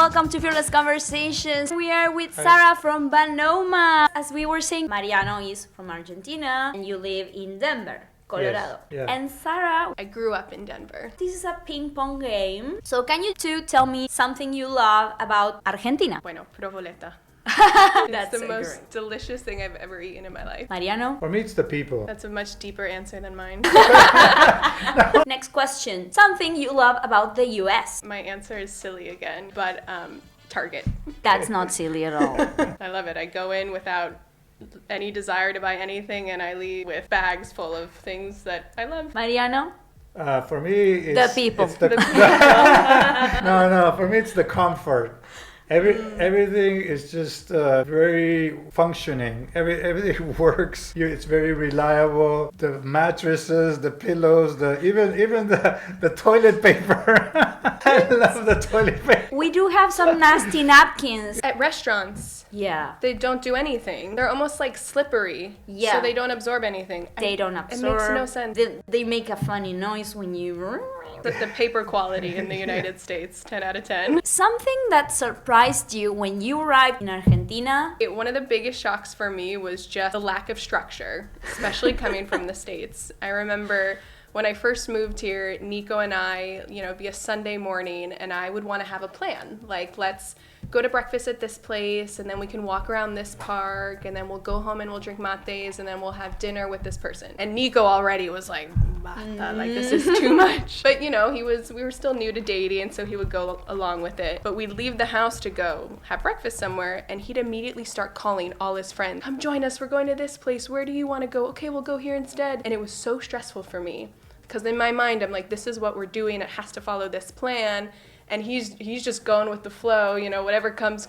welcome to Fearless Conversations. We are with Sarah from Banoma. As we were saying, Mariano is from Argentina and you live in Denver, Colorado. Yes, yeah. And Sarah, I grew up in Denver. this is a ping pong game. So can you two tell me something you love about Argentina? Bueno, provoleta. That's It's the most delicious thing I've ever eaten in my life. Mariano? For me, it's the people. That's a much deeper answer than mine. Next question. Something you love about the US? My answer is silly again, but Target. That's not silly at all. I love it. I go in without any desire to buy anything, and I leave with bags full of things that I love. Mariano? For me, it's The people. It's the, no. For me, it's the comfort. Everything is just very functioning. Everything works. It's very reliable. The mattresses, the pillows, even the toilet paper. I love the toilet paper. We do have some nasty napkins. At restaurants, Yeah. they don't do anything. They're almost like slippery. Yeah. So they don't absorb anything. They don't absorb. It makes no sense. They make a funny noise when you... The paper quality in the United States, 10 out of 10. Something that surprised you when you arrived in Argentina? One of the biggest shocks for me was just the lack of structure, especially coming from the States. I remember when I first moved here, Nico and I, it'd be a Sunday morning, and I would want to have a plan. Like, let's go to breakfast at this place, and then we can walk around this park, and then we'll go home and we'll drink mates, and then we'll have dinner with this person. And Nico already was like, Bata, like, this is too much. But, we were still new to dating, and so he would go along with it. But we'd leave the house to go have breakfast somewhere, and he'd immediately start calling all his friends. Come join us, we're going to this place. Where do you want to go? Okay, we'll go here instead. And it was so stressful for me. Because in my mind, I'm like, this is what we're doing. It has to follow this plan. And he's just going with the flow, whatever comes.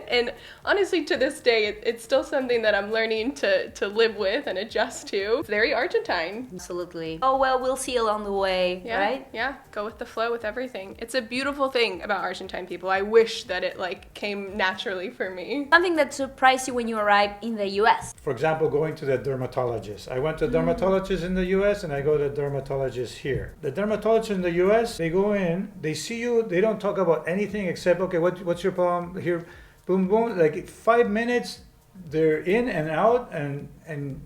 And honestly, to this day, it's still something that I'm learning to live with and adjust to. It's very Argentine. Absolutely. Oh, well, we'll see along the way, Yeah, right? Yeah, go with the flow with everything. It's a beautiful thing about Argentine people. I wish that it came naturally for me. Something that surprised you when you arrived in the US? For example, going to the dermatologist. I went to a dermatologist in the US and I go to a dermatologist here. The dermatologist in the US, they go in, they see you, they don't talk about anything except, okay, what's your problem? Here, boom, boom. Like 5 minutes, they're in and out, and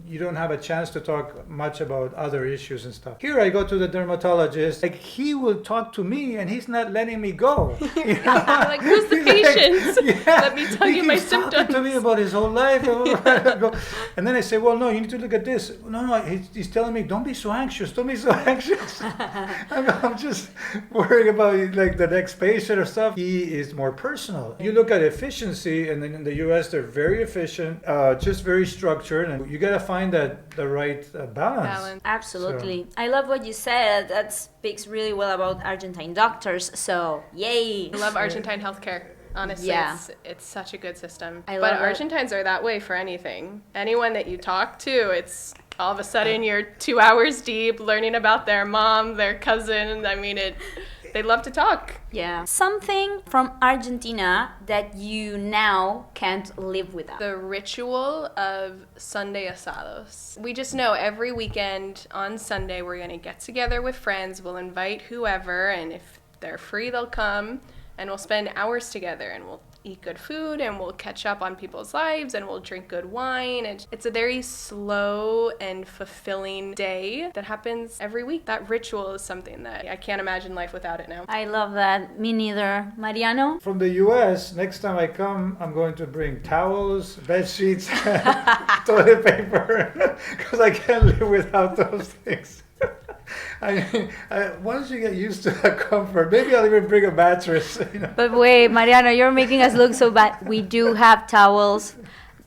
you don't have a chance to talk much about other issues and stuff. Here I go to the dermatologist, like he will talk to me and he's not letting me go. Like, who's the patient? Let me tell you my symptoms. Talking to me about his whole life. And then I say, well, no, you need to look at this. No, he's telling me, don't be so anxious. Don't be so anxious. I'm just worried about like the next patient or stuff. He is more personal. You look at efficiency, and then in the US, they're very efficient, just very structured, and you gotta find the right balance. Absolutely. So. I love what you said. That speaks really well about Argentine doctors. So, yay. I love Argentine healthcare. Honestly, yeah. It's such a good system. But Argentines are that way for anything. Anyone that you talk to, it's all of a sudden you're 2 hours deep learning about their mom, their cousin. I mean, they love to talk. Yeah. Something from Argentina that you now can't live without. The ritual of Sunday asados. We just know every weekend on Sunday we're going to get together with friends. We'll invite whoever, and if they're free, they'll come. And we'll spend hours together, and we'll eat good food, and we'll catch up on people's lives, and we'll drink good wine. And it's a very slow and fulfilling day that happens every week. That ritual is something that I can't imagine life without it now. I love that. Me neither. Mariano? From the US, next time I come, I'm going to bring towels, bed sheets, toilet paper, because I can't live without those things. I mean, once you get used to that comfort, maybe I'll even bring a mattress. But wait, Mariano, you're making us look so bad. We do have towels.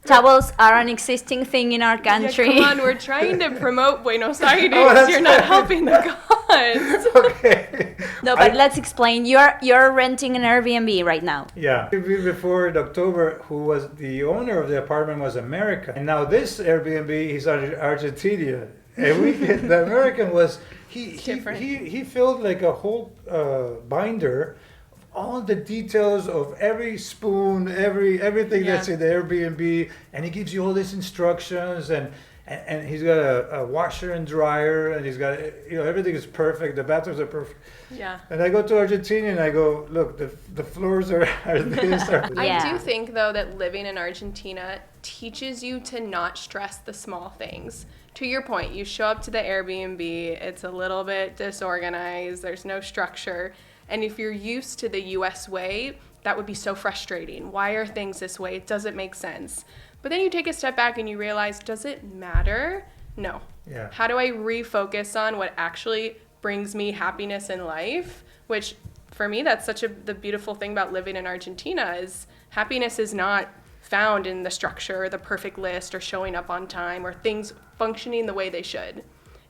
Towels are an existing thing in our country. Yeah, come on, we're trying to promote Buenos Aires. You're not helping the cause. Okay. No, but let's explain. You're renting an Airbnb right now. Yeah. Before in October, who was the owner of the apartment was American. And now this Airbnb is Argentina. And the American was, he filled like a whole binder of all the details of every spoon, everything that's in the Airbnb, and he gives you all these instructions, and and he's got a washer and dryer, and he's got, everything is perfect. The bathrooms are perfect. Yeah. And I go to Argentina and I go, look, the floors are this. Yeah. I do think, though, that living in Argentina teaches you to not stress the small things. To your point, you show up to the Airbnb, it's a little bit disorganized, there's no structure. And if you're used to the US way, that would be so frustrating. Why are things this way? It doesn't make sense. But then you take a step back and you realize, does it matter? No. Yeah. How do I refocus on what actually brings me happiness in life? Which, for me, that's the beautiful thing about living in Argentina is happiness is not found in the structure, the perfect list, or showing up on time, or things functioning the way they should.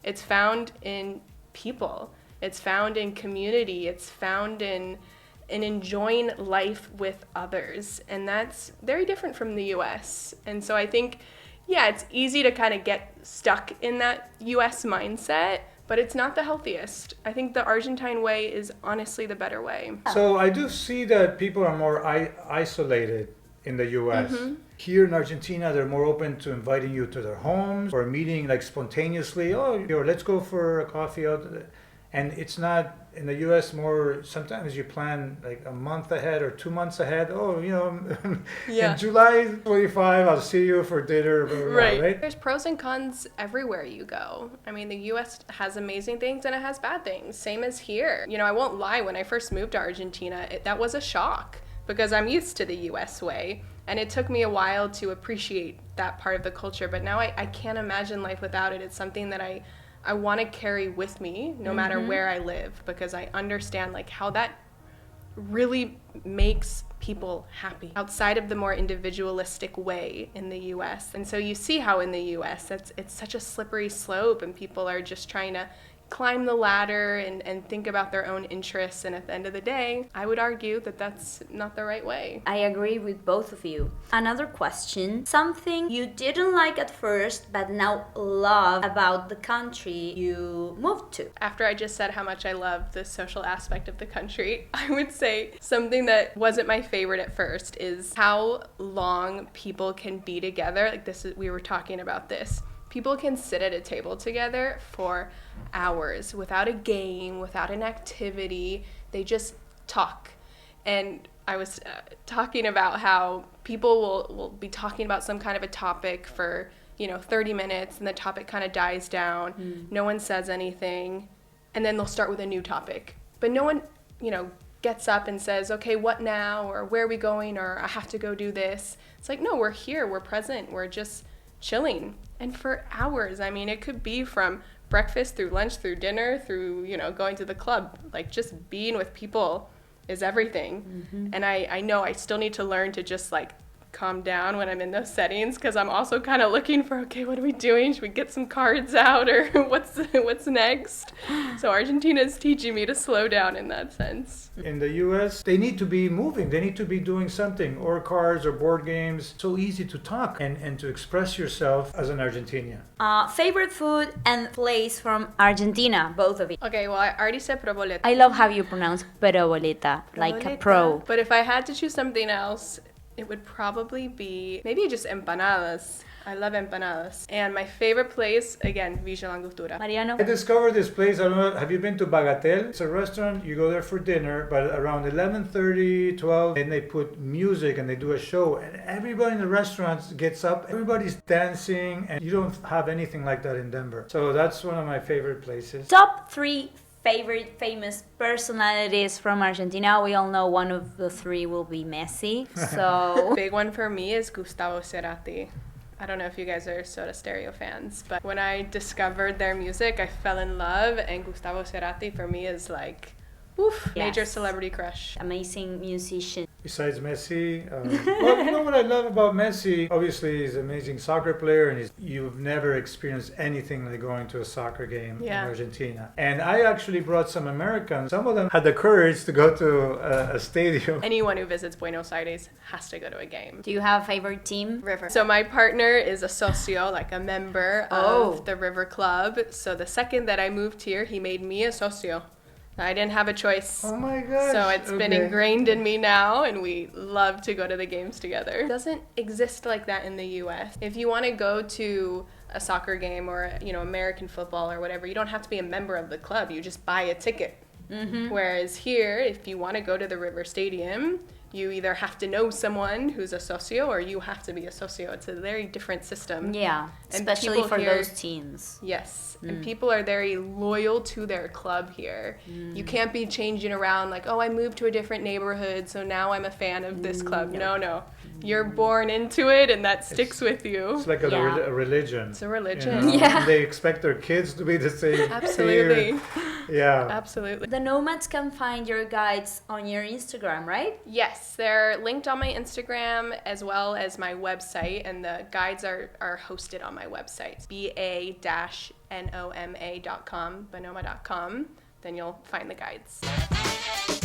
It's found in people. It's found in community. It's found in enjoying life with others. And that's very different from the US. And so I think, yeah, it's easy to kind of get stuck in that US mindset, but it's not the healthiest. I think the Argentine way is honestly the better way. So I do see that people are more isolated in the US. Here in Argentina, they're more open to inviting you to their homes or meeting like spontaneously. Oh, let's go for a coffee out. And it's not in the US more, sometimes you plan like a month ahead or 2 months ahead. Oh, Yeah. in July 25, I'll see you for dinner. Blah, blah, blah, right? There's pros and cons everywhere you go. I mean, the US has amazing things and it has bad things. Same as here. I won't lie, when I first moved to Argentina, that was a shock because I'm used to the US way. And it took me a while to appreciate that part of the culture. But now I can't imagine life without it. It's something that I want to carry with me no matter where I live, because I understand like how that really makes people happy outside of the more individualistic way in the US. And so you see how in the US it's such a slippery slope and people are just trying to climb the ladder and think about their own interests, and at the end of the day, I would argue that that's not the right way. I agree with both of you. Another question, something you didn't like at first but now love about the country you moved to. After I just said how much I love the social aspect of the country, I would say something that wasn't my favorite at first is how long people can be together. Like we were talking about this. People can sit at a table together for hours without a game, without an activity. They just talk. And I was talking about how people will be talking about some kind of a topic for 30 minutes, and the topic kind of dies down. No one says anything, and then they'll start with a new topic. But no one, gets up and says, okay, what now? Or where are we going? Or I have to go do this. It's like, no, we're here, we're present, we're just chilling. And for hours, I mean, it could be from breakfast through lunch, through dinner, through, going to the club. Like, just being with people is everything. And I know I still need to learn to just, calm down when I'm in those settings, because I'm also kind of looking for, okay, what are we doing? Should we get some cards out, or what's next? So Argentina is teaching me to slow down in that sense. In the US, they need to be moving. They need to be doing something, or cards or board games. So easy to talk and to express yourself as an Argentinian. Favorite food and place from Argentina, both of you. Okay, well, I already said proboleta. I love how you pronounce proboleta, like a pro. But if I had to choose something else, it would probably be maybe just empanadas. I love empanadas. And my favorite place, again, Villa Langostura. Mariano? I discovered this place. I don't know, have you been to Bagatelle? It's a restaurant. You go there for dinner, but around 11:30, 12, and they put music and they do a show. And everybody in the restaurant gets up. Everybody's dancing, and you don't have anything like that in Denver. So that's one of my favorite places. Top 3 favorite famous personalities from Argentina. We all know one of the 3 will be Messi. So Big one for me is Gustavo Cerati. I don't know if you guys are Soda Stereo fans, but when I discovered their music, I fell in love, and Gustavo Cerati for me is like, major celebrity crush. Amazing musician. Besides Messi, well, you know what I love about Messi? Obviously, he's an amazing soccer player, and you've never experienced anything like going to a soccer game in Argentina. And I actually brought some Americans. Some of them had the courage to go to a stadium. Anyone who visits Buenos Aires has to go to a game. Do you have a favorite team? River. So my partner is a socio, like a member of the River Club. So the second that I moved here, he made me a socio. I didn't have a choice. Oh my gosh. So it's been ingrained in me now, and we love to go to the games together. It doesn't exist like that in the US. If you want to go to a soccer game or, you know, American football or whatever, you don't have to be a member of the club. You just buy a ticket. Whereas here, if you want to go to the River Stadium, you either have to know someone who's a socio or you have to be a socio. It's a very different system. Yeah, And especially people for here- those teens. Yes, and people are very loyal to their club here. You can't be changing around like, oh, I moved to a different neighborhood, so now I'm a fan of this club. No. You're born into it, and that sticks with you. It's like a, Yeah. a religion. It's a religion. Yeah. And they expect their kids to be the same. Absolutely. Here. Yeah. Absolutely. The nomads can find your guides on your Instagram, right? Yes, they're linked on my Instagram as well as my website, and the guides are hosted on my website, ba-noma.com, banoma.com. Then you'll find the guides.